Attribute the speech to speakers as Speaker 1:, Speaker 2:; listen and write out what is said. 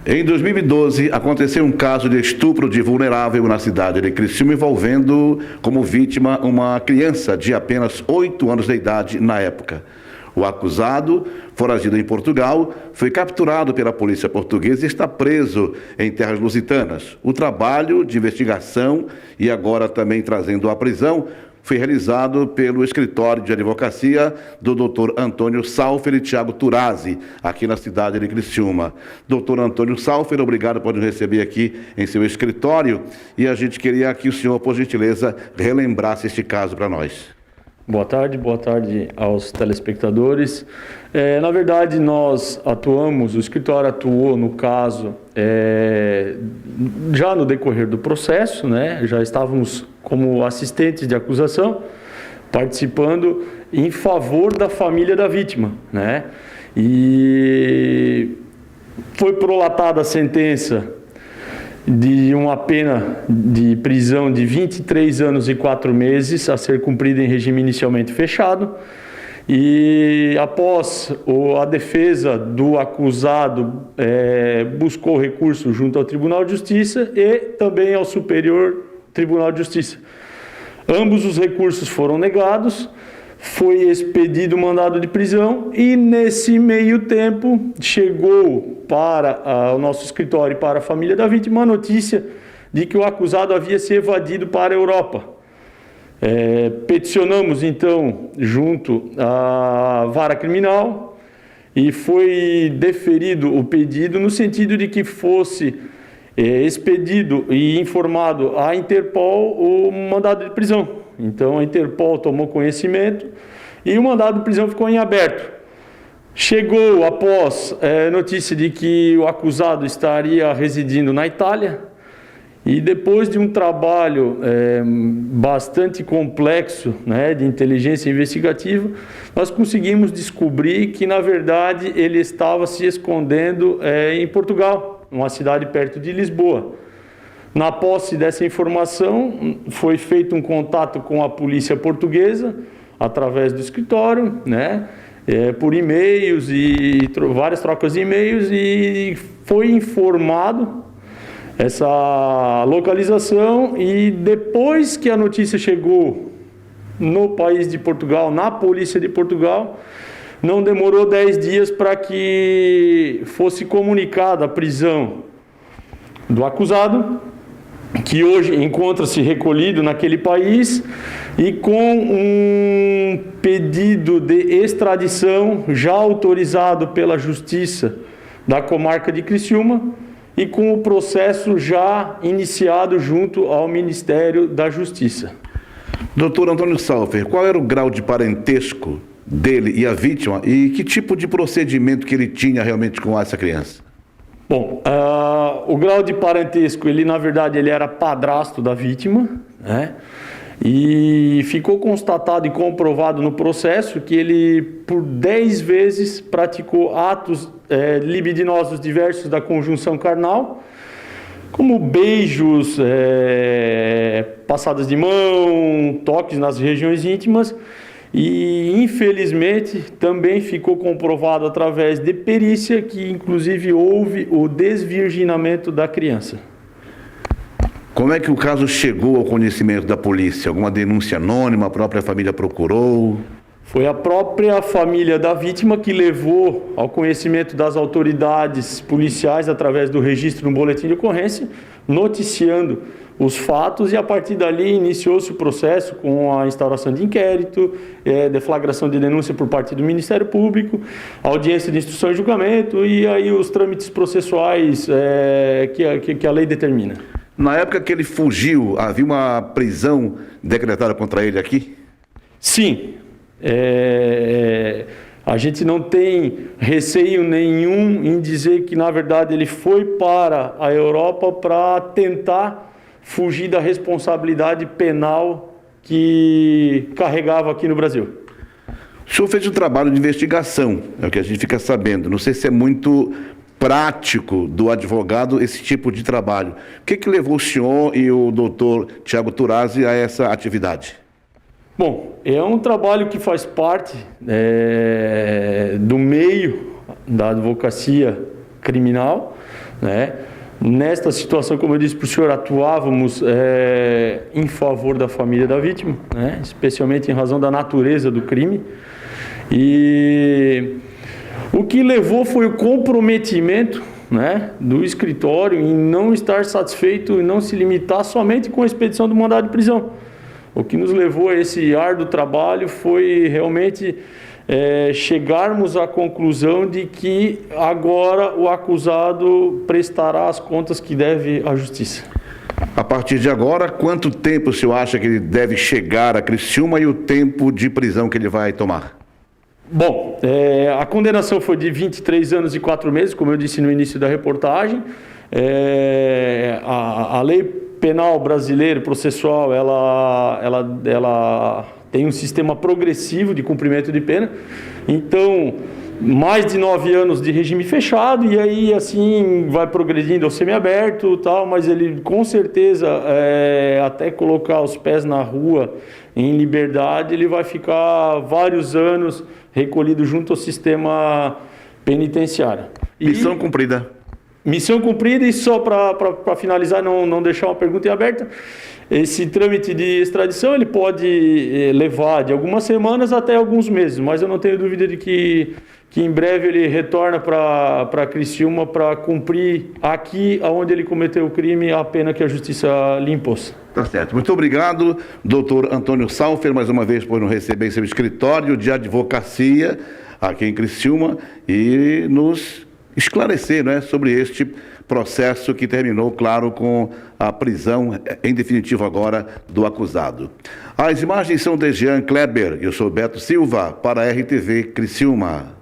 Speaker 1: Em 2012, aconteceu um caso de estupro de vulnerável na cidade de Criciúma, envolvendo como vítima uma criança de apenas 8 anos de idade na época. O acusado, foragido em Portugal, foi capturado pela polícia portuguesa e está preso em terras lusitanas. O trabalho de investigação e agora também trazendo à prisão foi realizado pelo escritório de advocacia do Dr. Antônio Salfer e Thiago Turazzi, aqui na cidade de Criciúma. Dr. Antônio Salfer, obrigado por nos receber aqui em seu escritório, e a gente queria que o senhor, por gentileza, relembrasse este caso para nós.
Speaker 2: Boa tarde aos telespectadores. Na verdade, nós atuamos, o escritório atuou no caso já no decorrer do processo, né? Já estávamos como assistentes de acusação, participando em favor da família da vítima, né? E foi prolatada a sentença de uma pena de prisão de 23 anos e 4 meses a ser cumprida em regime inicialmente fechado. E após a defesa do acusado buscou recurso junto ao Tribunal de Justiça e também ao Superior Tribunal de Justiça. Ambos os recursos foram negados, foi expedido o mandado de prisão e nesse meio tempo chegou para o nosso escritório e para a família da vítima a notícia de que o acusado havia se evadido para a Europa. Peticionamos então junto à vara criminal e foi deferido o pedido no sentido de que fosse expedido e informado à Interpol o mandado de prisão. Então a Interpol tomou conhecimento e o mandado de prisão ficou em aberto. Chegou após notícia de que o acusado estaria residindo na Itália e depois de um trabalho bastante complexo, né, de inteligência investigativa, nós conseguimos descobrir que na verdade ele estava se escondendo em Portugal, uma cidade perto de Lisboa. Na posse dessa informação, foi feito um contato com a polícia portuguesa, através do escritório, né, por e-mails e várias trocas de e-mails, e foi informado essa localização. E depois que a notícia chegou no país de Portugal, na polícia de Portugal, não demorou 10 dias para que fosse comunicada a prisão do acusado, que hoje encontra-se recolhido naquele país e com um pedido de extradição já autorizado pela Justiça da comarca de Criciúma e com o processo já iniciado junto ao Ministério da Justiça.
Speaker 1: Doutor Antônio Salfer, qual era o grau de parentesco dele e a vítima e que tipo de procedimento que ele tinha realmente com essa criança?
Speaker 2: Bom, o grau de parentesco, ele na verdade ele era padrasto da vítima, né? E ficou constatado e comprovado no processo que ele por 10 vezes praticou atos libidinosos diversos da conjunção carnal, como beijos, passadas de mão, toques nas regiões íntimas. E infelizmente também ficou comprovado através de perícia que inclusive houve o desvirginamento da criança.
Speaker 1: Como é que o caso chegou ao conhecimento da polícia? Alguma denúncia anônima, a própria família procurou?
Speaker 2: Foi a própria família da vítima que levou ao conhecimento das autoridades policiais através do registro no boletim de ocorrência, noticiando os fatos, e a partir dali iniciou-se o processo com a instauração de inquérito, deflagração de denúncia por parte do Ministério Público, audiência de instrução e julgamento e aí os trâmites processuais que a lei determina.
Speaker 1: Na época que ele fugiu, havia uma prisão decretada contra ele aqui?
Speaker 2: Sim. A gente não tem receio nenhum em dizer que, na verdade, ele foi para a Europa para tentar fugir da responsabilidade penal que carregava aqui no Brasil.
Speaker 1: O senhor fez um trabalho de investigação, é o que a gente fica sabendo. Não sei se é muito prático do advogado esse tipo de trabalho. O que levou o senhor e o doutor Thiago Turazzi a essa atividade?
Speaker 2: Bom, é um trabalho que faz parte do meio da advocacia criminal, né? Nesta situação, como eu disse para o senhor, atuávamos em favor da família da vítima, né? Especialmente em razão da natureza do crime. E o que levou foi o comprometimento, né, do escritório em não estar satisfeito e não se limitar somente com a expedição do mandado de prisão. O que nos levou a esse árduo trabalho foi realmente chegarmos à conclusão de que agora o acusado prestará as contas que deve à justiça.
Speaker 1: A partir de agora, quanto tempo o senhor acha que ele deve chegar a Criciúma e o tempo de prisão que ele vai tomar?
Speaker 2: Bom, a condenação foi de 23 anos e 4 meses, como eu disse no início da reportagem. A lei penal brasileira, processual, ela tem um sistema progressivo de cumprimento de pena. Então, mais de 9 anos de regime fechado, e aí assim vai progredindo ao semiaberto e tal, mas ele com certeza, até colocar os pés na rua em liberdade, ele vai ficar vários anos recolhido junto ao sistema penitenciário.
Speaker 1: Missão cumprida.
Speaker 2: Missão cumprida, e só para finalizar, não deixar uma pergunta em aberta, esse trâmite de extradição ele pode levar de algumas semanas até alguns meses, mas eu não tenho dúvida de que em breve ele retorna para Criciúma para cumprir aqui onde ele cometeu o crime a pena que a justiça lhe impôs.
Speaker 1: Tá certo. Muito obrigado, doutor Antônio Saufer, mais uma vez por nos receber em seu escritório de advocacia aqui em Criciúma e nos esclarecer, né, sobre este processo que terminou, claro, com a prisão em definitivo agora do acusado. As imagens são de Jean Kleber, eu sou Beto Silva, para a RTV Criciúma.